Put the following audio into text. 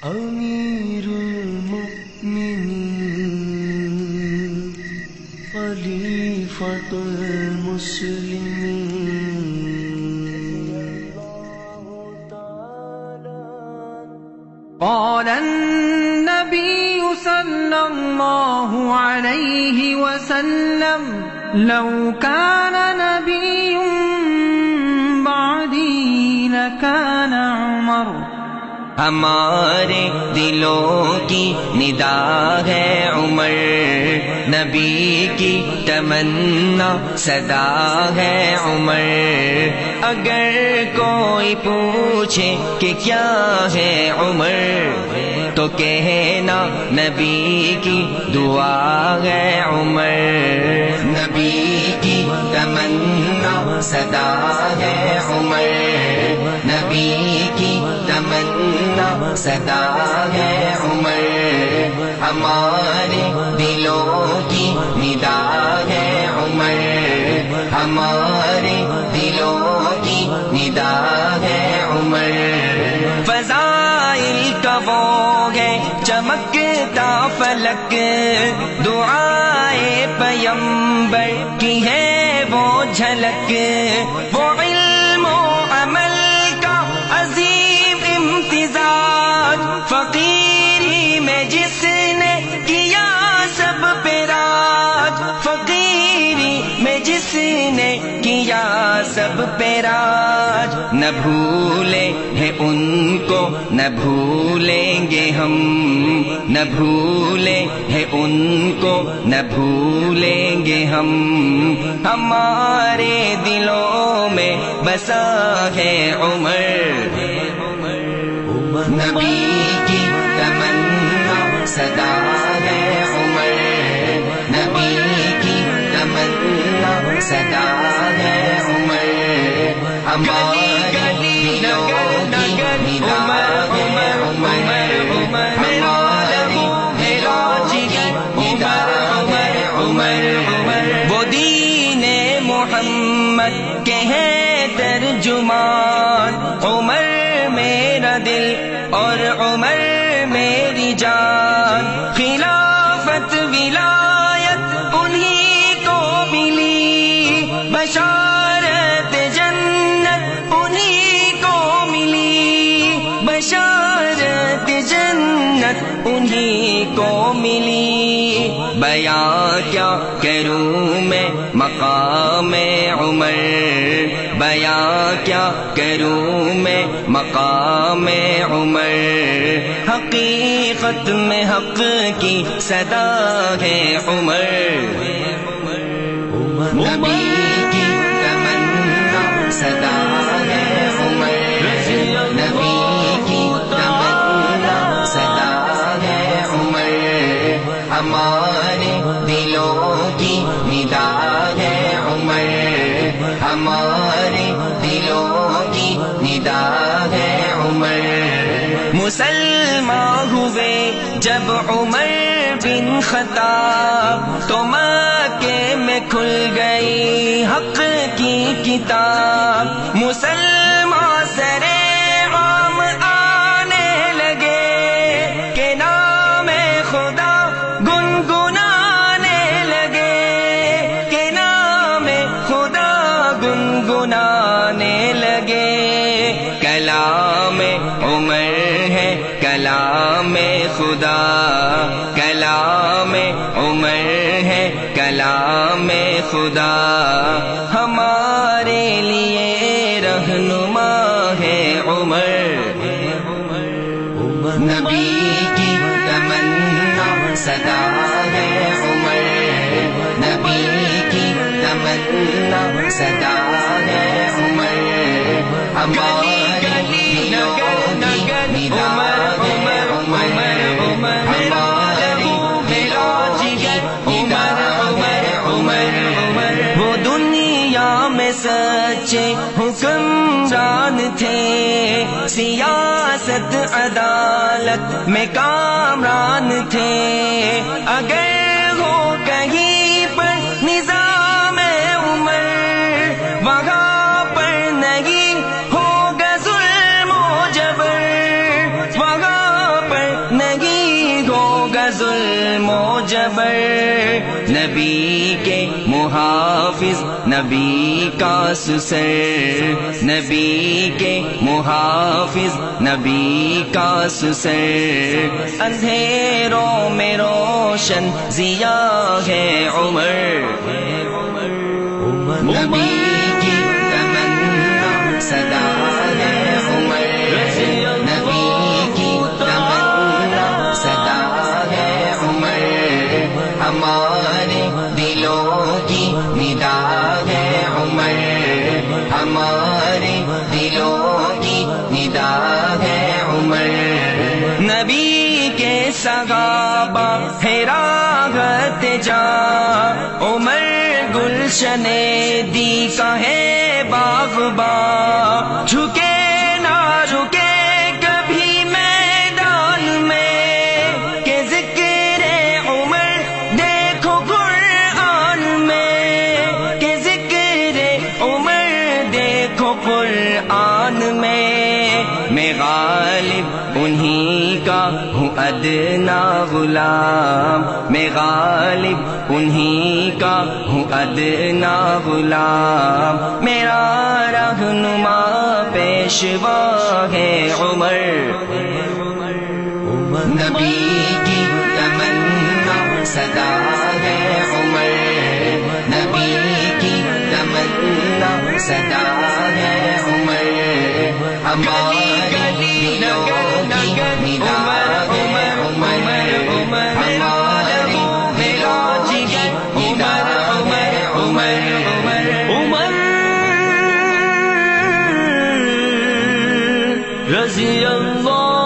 امیر المؤمنین خلیفۃ المسلمین. قال النبي صلى الله عليه وسلم لو كان نبي بعدي لكان عمر. ہمارے دلوں کی ندا ہے عمر، نبی کی تمنا صدا ہے عمر. اگر کوئی پوچھے کہ کیا ہے عمر تو کہنا نبی کی دعا ہے عمر. نبی کی تمنا صدا ہے عمر، نبی کی تمنا صدا ہے عمر. ہمارے دلوں کی ندا ہے عمر، ہمارے دلوں کی ندا ہے عمر. فضائل کا وہ ہے چمکتا فلک، دعائے پیمبر کی ہے وہ جھلک. وہ علم و عمل کا عظیم امتزاج، فقیری میں جس نے کیا سب پہ راج، فقیری میں جس نے کیا سب پہ راج. نہ بھولے ہیں ان کو نہ بھولیں گے ہم، نہ بھولے ہیں ان کو نہ بھولیں گے ہم. ہمارے دلوں میں بسا ہے عمر، نبی کی تمنا صدا ہے عمر، نبی کی تمنا صدا ہے عمر. ہمارے دلوں کی ندا ہے عمر، ہمارے دلوں کی ندا ہے عمر. وہ دین محمد کے ہیں ترجمان، عمر میرا دل اور عمر میری جان. خلافت ولایت انہی کو ملی، بشارت جنت انہی کو ملی، بشارت جنت انہی کو ملی. بیان کیا کروں میں مقام عمر، بیان کیا کروں میں مقام عمر. حقیقت میں حق کی صدا ہے عمر، نبی کی تمنا صدا ہے عمر، نبی کی تمنا صدا ہے عمر. ہمارے دلوں کی ندا ہے عمر، ہمارے دلوں کی ندا ہے عمر. مسلمان ہوئے جب عمر بن خطاب تو مکے میں کھل گئی حق کی کتاب. مسلمان سرے عام آنے لگے کہ نام خدا گنگنانے لگے، کہ نام خدا گنگنانے لگے. کلام عمر ہے کلام خدا، کلام عمر ہے کلام خدا. ہمارے لیے رہنما ہے عمر، نبی کی تمنا صدا ہے عمر، نبی کی تمنا صدا ہے عمر. ہمارے دلوں کی ندا ہے عمر، ہمارے دلوں کی ندا ہے عمر. وہ دنیا میں سچے حکمران تھے، سیاست عدالت میں کامران تھے. اگر ہو کہیں پر نظام عمر، وہاں پر نہیں ہوگا ظلم و جبر، وہاں پر جبر، نبی کے محافظ نبی کا سسر، نبی کے محافظ نبی کا سسر، اندھیروں میں روشن ضیا ہے عمر، نبی کی تمنا صدا ہے عمر، نبی کی تمنا صدا ہے عمر، ہمارے دلوں کی ندا ہے عمر، ہمارے دلوں کی ندا ہے عمر، نبی کے صحابہ حراغت جا، عمر گلشن دی کا ہے باغباں، جھکے نہ رکے کبھی میدان میں، کہ ذکر عمر دیکھو قرآن میں، کہ ذکر عمر دیکھو قرآن میں غالب انہی کا ہوں ادنا غلام، میں غالب انہی کا ہوں ادنا غلام، میرا رہنما پیشوا ہے عمر، نبی کی تمنا صدا ہے عمر، نبی کی تمنا صدا ہے عمر، ہمارے دلوں کی ندا ہے عمر، ہمارے دلوں کی ندا ہے عمر، عمر رضی اللہ